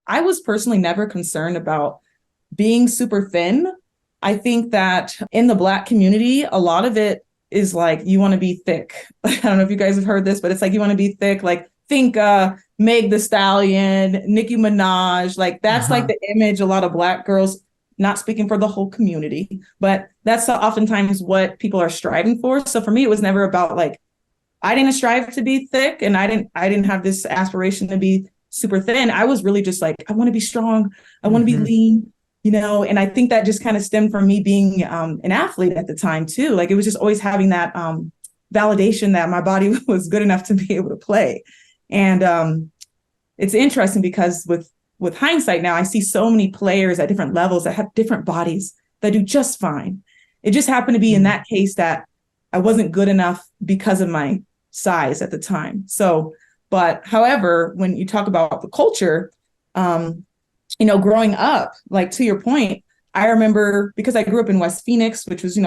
I was personally never concerned about being super thin. I think that in the Black community, a lot of it is like, you want to be thick. I don't know if you guys have heard this, but it's like, you want to be thick. Like, think Meg the Stallion, Nicki Minaj. Like, that's like the image a lot of Black girls, not speaking for the whole community, but that's oftentimes what people are striving for. So for me, it was never about like, I didn't strive to be thick, and I didn't have this aspiration to be super thin. I was really just like, I want to be strong. I want to be lean, and I think that just kind of stemmed from me being an athlete at the time too. Like, it was just always having that validation that my body was good enough to be able to play. And it's interesting because with hindsight now, I see so many players at different levels that have different bodies that do just fine. It just happened to be in that case that I wasn't good enough because of my size at the time. So, but however, when you talk about the culture, growing up, like to your point, I remember, because I grew up in West Phoenix, which was,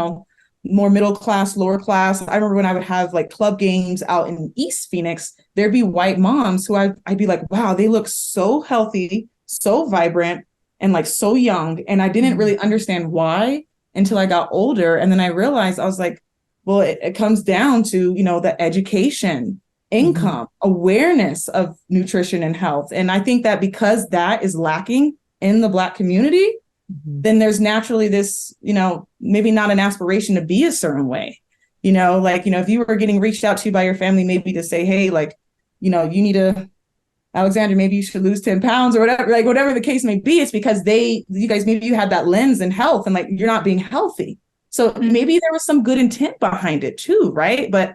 more middle class, lower class. I remember when I would have like club games out in East Phoenix, there'd be white moms who I'd be like, wow, they look so healthy, so vibrant, and like so young. And I didn't really understand why until I got older. And then I realized, I was like, well, it comes down to, the education, income, awareness of nutrition and health. And I think that because that is lacking in the Black community, then there's naturally this, maybe not an aspiration to be a certain way, if you were getting reached out to by your family, maybe to say, hey, like, you need to, Alexandra, maybe you should lose 10 pounds or whatever, like whatever the case may be, it's because you guys, maybe you had that lens in health and like, you're not being healthy. So maybe there was some good intent behind it too, right? But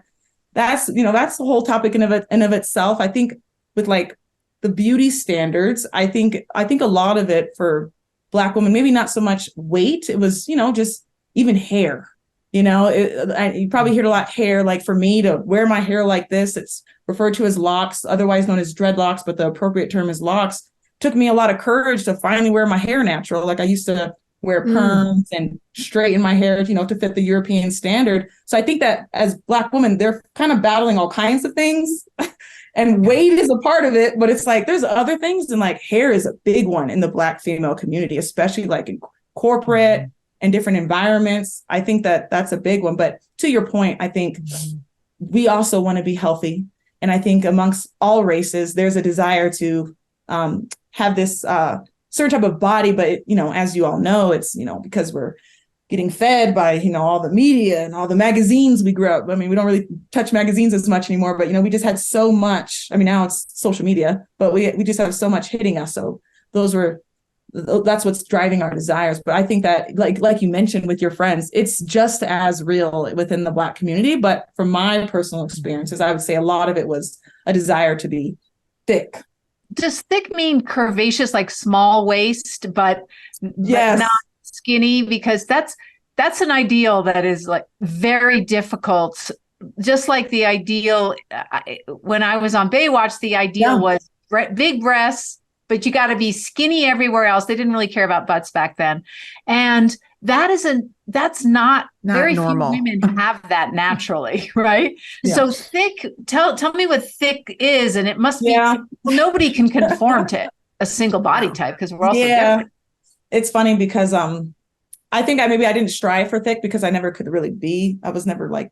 that's the whole topic in of itself. I think with like the beauty standards, I think a lot of it for Black women, maybe not so much weight. It was, just even hair. You probably hear a lot hair. Like for me to wear my hair like this, it's referred to as locks, otherwise known as dreadlocks, but the appropriate term is locks. Took me a lot of courage to finally wear my hair natural. Like I used to wear perms and straighten my hair, to fit the European standard. So I think that as Black women, they're kind of battling all kinds of things. And weight is a part of it, but it's like there's other things, and like hair is a big one in the Black female community, especially like in corporate and different environments. I think that that's a big one. But to your point, I think we also want to be healthy. And I think amongst all races, there's a desire to have this certain type of body. But, as you all know, it's, because we're getting fed by, all the media and all the magazines we grew up. I mean, we don't really touch magazines as much anymore, but, we just had so much. I mean, now it's social media, but we just have so much hitting us. So that's what's driving our desires. But I think that like you mentioned with your friends, it's just as real within the Black community. But from my personal experiences, I would say a lot of it was a desire to be thick. Does thick mean curvaceous, like small waist, but not skinny? Because that's an ideal that is like very difficult. Just like the ideal, when I was on Baywatch, the ideal was big breasts, but you got to be skinny everywhere else. They didn't really care about butts back then. And that's not very normal. Few women have that naturally, right? Yeah. So thick, tell me what thick is. And it must be, nobody can conform to a single body type because we're all so different. It's funny because I think I didn't strive for thick because I never could really be. I was never like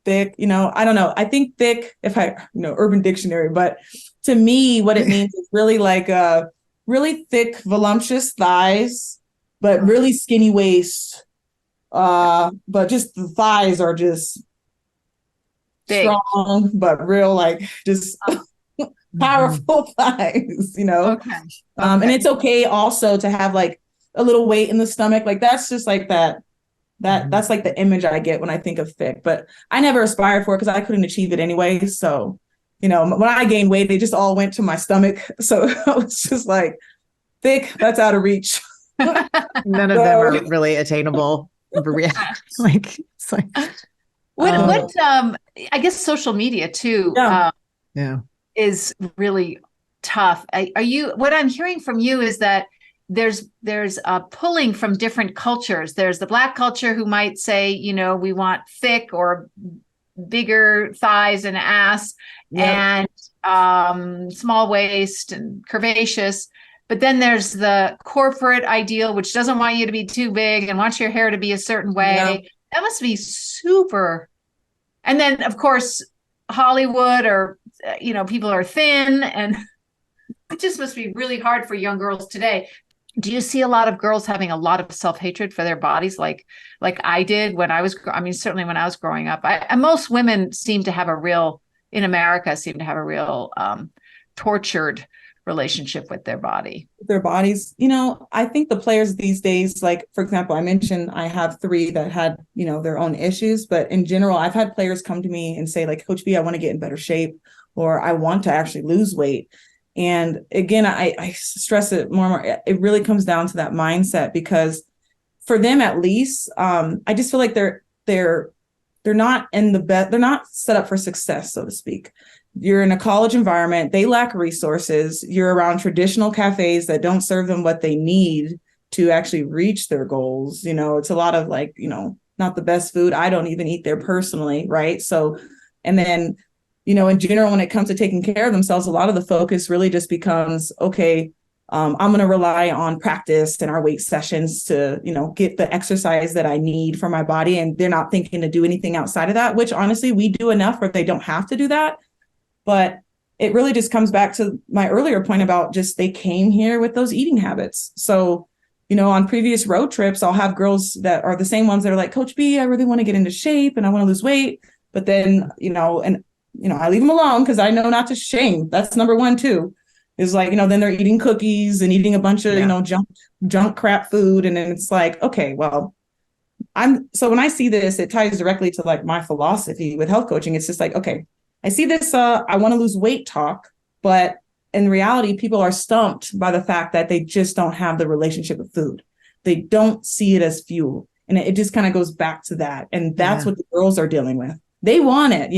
thick, I don't know. I think thick, if Urban Dictionary, but to me, what it means is really like really thick, voluptuous thighs, but really skinny waist. But just the thighs are just big, strong, but real, like just powerful thighs, Okay. And it's okay also to have like a little weight in the stomach. Like that's just like that's like the image I get when I think of thick, but I never aspired for it because I couldn't achieve it anyway. So, when I gained weight, they just all went to my stomach. So I was just like, thick, that's out of reach. None of them are really attainable. Like, it's like, what I guess social media too, is really tough. What I'm hearing from you is that there's a pulling from different cultures. There's the Black culture who might say, we want thick or bigger thighs and ass and small waist and curvaceous. But then there's the corporate ideal, which doesn't want you to be too big and wants your hair to be a certain way. Yeah. That must be super. And then, of course, Hollywood or, people are thin, and it just must be really hard for young girls today. Do you see a lot of girls having a lot of self-hatred for their bodies like I did when I was, certainly when I was growing up? Most women in America seem to have a real tortured relationship with their body. Their bodies. I think the players these days, like, for example, I mentioned I have 3 that had, their own issues, but in general, I've had players come to me and say, like, Coach B, I want to get in better shape, or I want to actually lose weight. And again, I stress it more and more. It really comes down to that mindset, because for them, at least, I just feel like they're not in the best, they're not set up for success, so to speak. You're in a college environment, they lack resources. You're around traditional cafes that don't serve them what they need to actually reach their goals. It's a lot of not the best food. I don't even eat there personally, right? So, and then, in general, when it comes to taking care of themselves, a lot of the focus really just becomes, okay, I'm going to rely on practice and our weight sessions to, get the exercise that I need for my body. And they're not thinking to do anything outside of that, which honestly, we do enough where they don't have to do that. But it really just comes back to my earlier point about just they came here with those eating habits. So, on previous road trips, I'll have girls that are the same ones that are like, Coach B, I really want to get into shape and I want to lose weight. But then, I leave them alone because I know not to shame. That's number one, too, is like, then they're eating cookies and eating a bunch of, junk crap food. And then it's like, okay, well, so when I see this, it ties directly to like my philosophy with health coaching. It's just like, okay, I see this, I want to lose weight talk, but in reality, people are stumped by the fact that they just don't have the relationship with food. They don't see it as fuel. And it just kind of goes back to that. And that's what the girls are dealing with. They want it,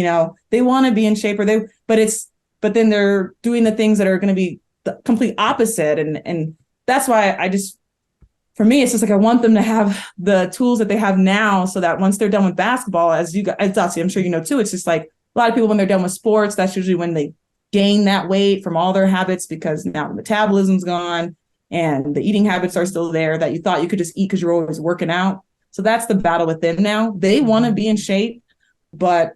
they want to be in shape, but then they're doing the things that are going to be the complete opposite. And that's why for me, it's just like, I want them to have the tools that they have now so that once they're done with basketball, as Dotsie, I'm sure too, it's just like, a lot of people, when they're done with sports, that's usually when they gain that weight from all their habits, because now the metabolism's gone and the eating habits are still there that you thought you could just eat because you're always working out. So that's the battle with them now. They want to be in shape, but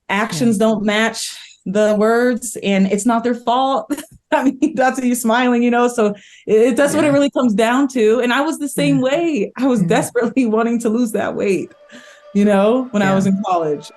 actions don't match the words, and it's not their fault. That's you smiling, so that's what it really comes down to. And I was the same way. I was desperately wanting to lose that weight, when I was in college.